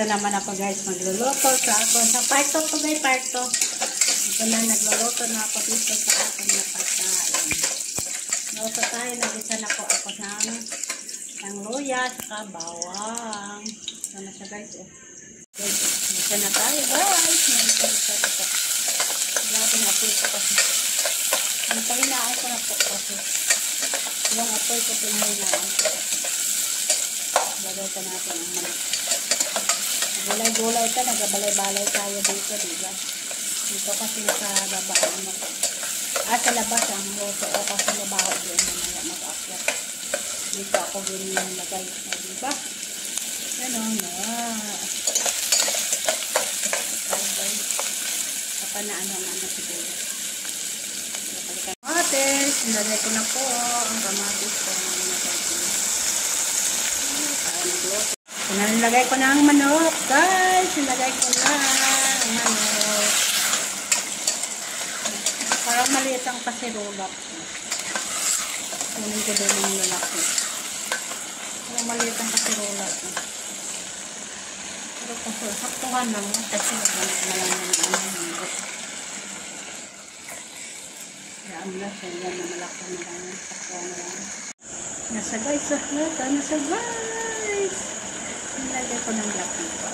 Ito naman ako guys, magluluto sa ako. Sa part 2 to guys, part 2. Ito na, nagluluto na ako dito sa aking napagkain. Luto tayo, nagisa na po ako ng luya, saka bawang. Ito na siya guys. Nagisa na tayo guys. Nagisa na po. Grabe na po ito kasi. Ang pahinaan ko na po kasi. Yung apoy ko pinahinaan ko. Lagay ka natin ang manok. Gulay-gulay ka, nagabalay-balay tayo dito, diba? Dito kasi sa baba, sa labas ang luto o kasi labaho doon na mag-akyat. Dito ako ganyan lagay, diba? Ganon na. Kapanaan naman na siguro. Kamatis, nilagay ko na po ang kamatis ko. Nilagay ko na ang manok, guys. Nilagay ko na ang manok. Parang maliit ang kasirulap. Kunin ko doon yung lalaki. Parang maliit ang kasirulap. Pero kasi saktuhan lang. Kasi nagmalang ng manok. Yan na siya. Yan na malaki na lang. Saktuhan na lang. Nasa guys. Nasa guys. Nilagay ko ng lapi pa.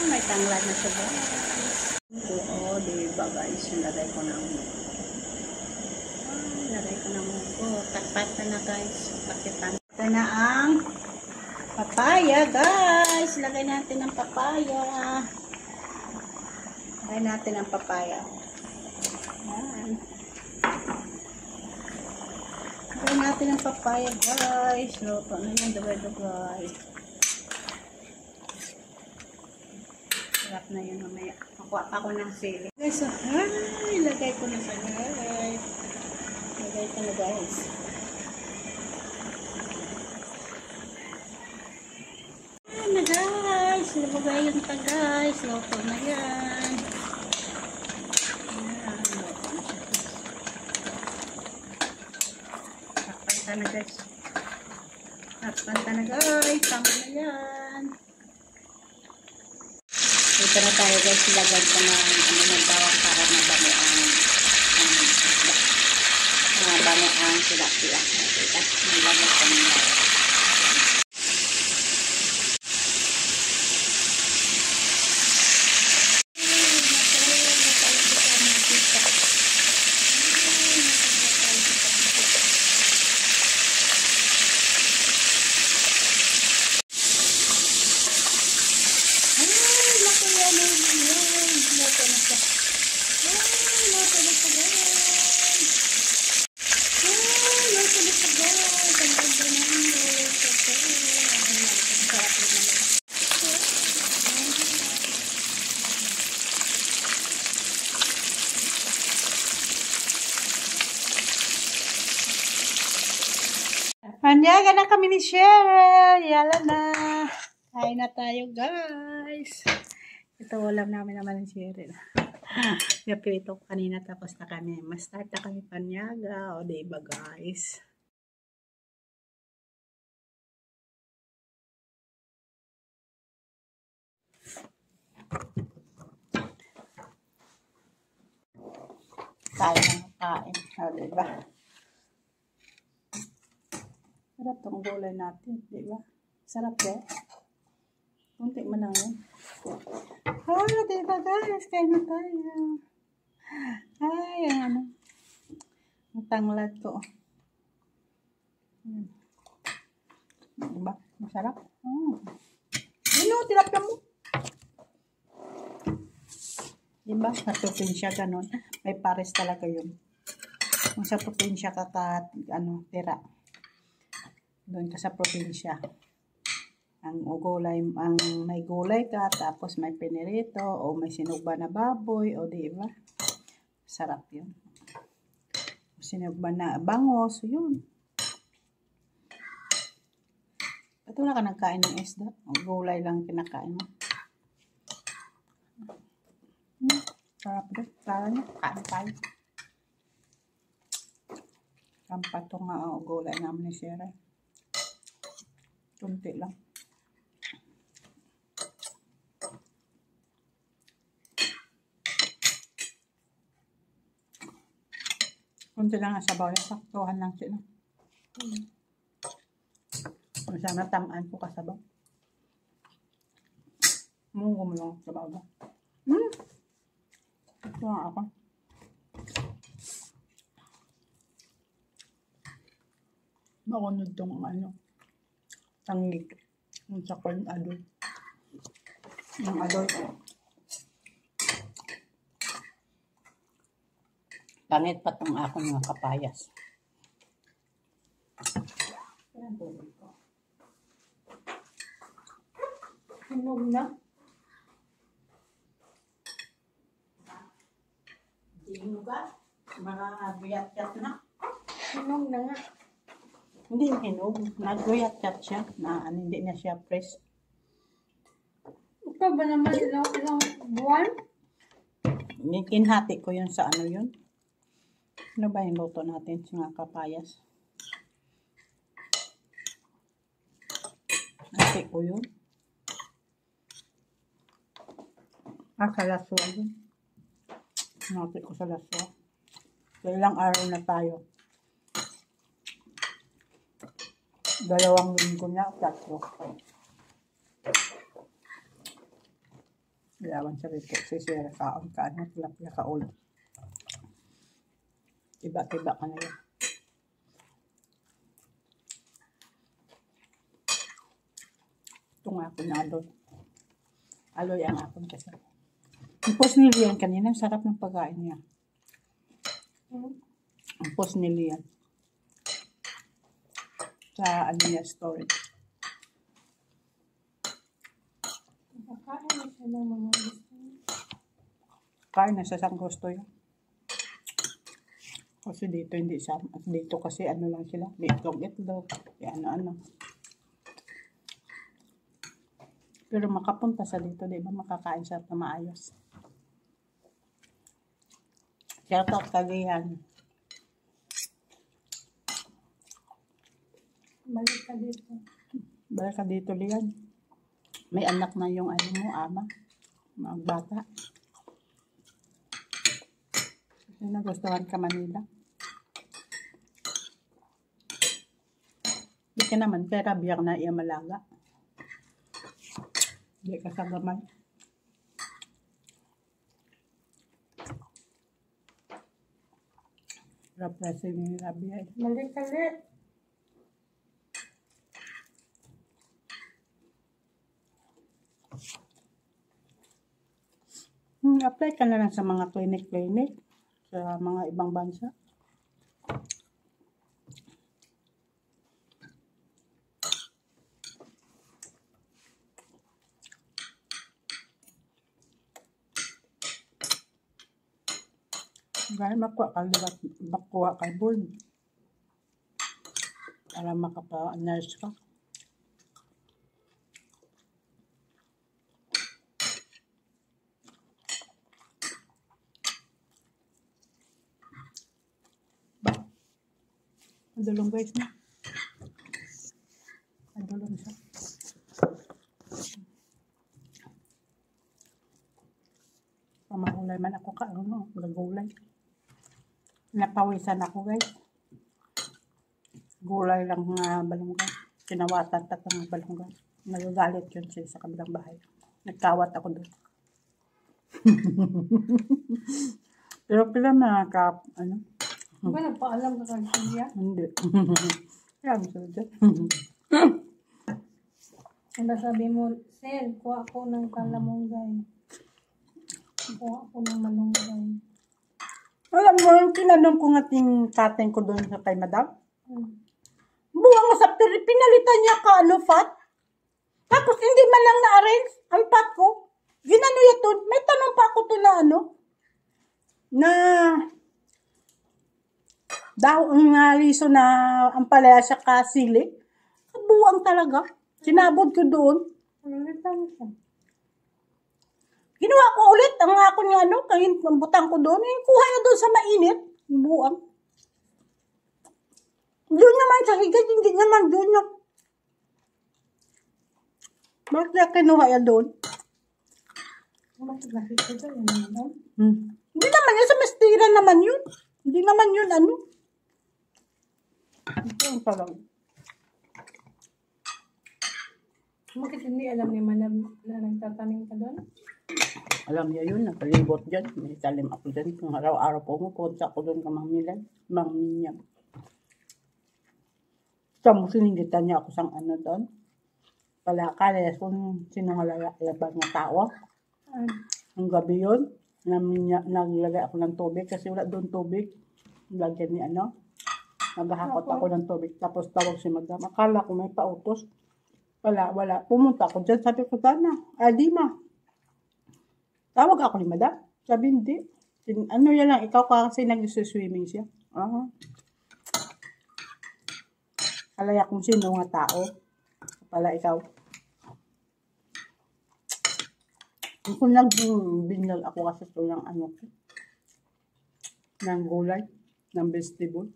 May tanglad na siya guys. Oo, diba guys. Nilagay ko ng mugo. Nilagay ko ng mugo. Takpat na guys. Pakitan. Ito na ang papaya guys. Lagay natin ang papaya. Lagay natin ang papaya. Yan. Lagay natin ang papaya guys. Luto na yung dugay-dugay. Sarap na yun mamaya. Makuha pa ako ng sili. Guys, ilagay ko na sa guys. Ilagay ko na guys. Ayan na guys. Ilagay yun pa guys. Luto na yan. Na guys. Panta na guys. Tama na yan. Dito na tayo guys. Ilagay ko na ng bawang para mabano ang tilapia. Nilagay ko na bawang. Manyaga na kami ni Cheryl. Yala na. Kain na tayo guys. Ito ulam namin naman ni Cheryl. Napilito ko kanina tapos na kami. Start na kami panyaga. O diba guys. Kain na kain. O diba. Sarap tong gulay natin, di ba? Sarap eh. Kunti man lang yun. Di ba guys? Kain na tayo. Ay, ang ang tanglad ko. Di ba? Masarap. Tilapia mo. Di ba? Sa probinsya, ganun. May pares talaga yun. Kung sa probinsya ka tira. Doon ka sa probinsya. Ang may gulay ka, tapos may pinirito, o may sinugba na baboy, o diba? Sarap yun. Sinugba na bangos, yun. Ba't wala ka nagkain ng isda? O gulay lang kinakain mo. Sarap doon. Sarap niya. Kain tayo. Kampatong gulay namin ni Sarah. Kunti lang. Kunti lang ang sabaw yan. Saktuhan lang siya. Masama tamaan ko kasabaw. Munggo mo lang sabaw ba? Ito nga ako. Makunod tong tangig. Yung sa corn adoy. Yung adoy. Pangit pa tong akong mga kapayas. Ayan tubig ko. Hinog na. Hinog ka? Mga buyat-yat na. Hinog na nga. Hindi yung hinog. Nag-buyat-yat siya. Hindi na siya fresh. Ito ba naman ilang buwan? Kinhati ko yun sa yun. Ano ba yung luto natin sa mga kapayas? Hati ko yun. Sa laswa yun. Hati ko sa laswa. So, ilang araw na tayo. 2 linggo na, 3. Ilawan sa rito. Sisira kaon ka. Tilapia ka ulo. Tiba-tiba ka na yun. Ito nga ako na aloy. Aloy ang akong kasi. Ang post ni Lian kanina, sarap ng pagkain niya. Ang post ni Lian. Sa niya story. Nakakain na siya ng mga gusto. Kain na sa isang gusto yun. Kasi dito hindi siya. Dito kasi lang sila. Itlog. Ano. Pero makapunta sa dito, di ba? Makakain siya na maayos. Shout out Kalihan. Balik ka dito. Balik ka dito, Lian. May anak na yung mo, ama. Mga bata. Kasi nagustuhan ka Manila. Hindi ka naman, pera biyak na iya malaga. Hindi ka sa gamay. Rapresi ni Rabia. Balik ka dito. Apply ka na lang sa mga clinic sa mga ibang bansa. Gaya makuha kay board. Para makapa-nurse ka. Adulong guys na. Adulong siya. Pamahulay man ako gagulay. Napawisan ako guys. Gulay lang balunggay. Kinawatan tatang balunggay. Nagagalit yun siya sa kabilang bahay. Nagkawat ako doon. Pero pila Ba, nagpaalam ka kanya? Hindi. Kaya mo sila dyan. Ano sabi mo, Sel, kuha ako ng kalamunggay. Kuha ako ng malunggay. Alam mo, yung tinanong ko nga kating ko doon sa kay madam. Buwang sa pinalitan niya fat. Tapos hindi man lang na-arrange ang fat ko. Ginano yun doon. May tanong pa ako to na liso na ang palaya sa kasili. Buwang talaga. Sinabod ko doon. Ginawa ko ulit ang ako niya kahit butang ko doon. Kuha niya doon sa mainit. Buwang. Doon naman sa higad, hindi naman doon na. Bakit niya kinuha yan doon? Hindi naman yan, sa mastira naman yun. Hindi naman yun Ito ang sarap. Bakit hindi alam ni Manab na nagtatanim ka doon? Alam niya yun, nakalibot dyan. May talim ako dyan. Kung araw-araw pumupunta ako doon ka mangminyam. Tamo, siningitan niya ako sang ano doon. Palakala, kung sinungalalabag na tao. Ang gabi yun, naglagay ako ng tubig kasi wala doon tubig. Lagyan ni ano. Naghahakot ako ng tubig. Tapos tawag si madam. Akala ko may pautos. Wala. Pumunta ako dyan. Sabi ko, Dana, Dima. Tawag ako ni madam. Sabi, hindi. Ano yan lang, ikaw kasi nag-swimming siya. Alaya kung sino nga tao. Pala ikaw. Kung nagbingal ako kasi ito ng ano ko. Ng gulay. Ng vegetable.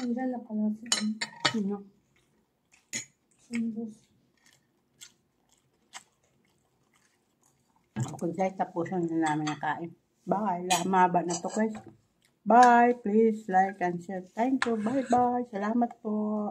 Andyan na pala si Sino? Sindus. Ako guys, tapusan na namin ang kain. Bye. Mahaba na to guys. Bye. Please like and share. Thank you. Bye-bye. Salamat po.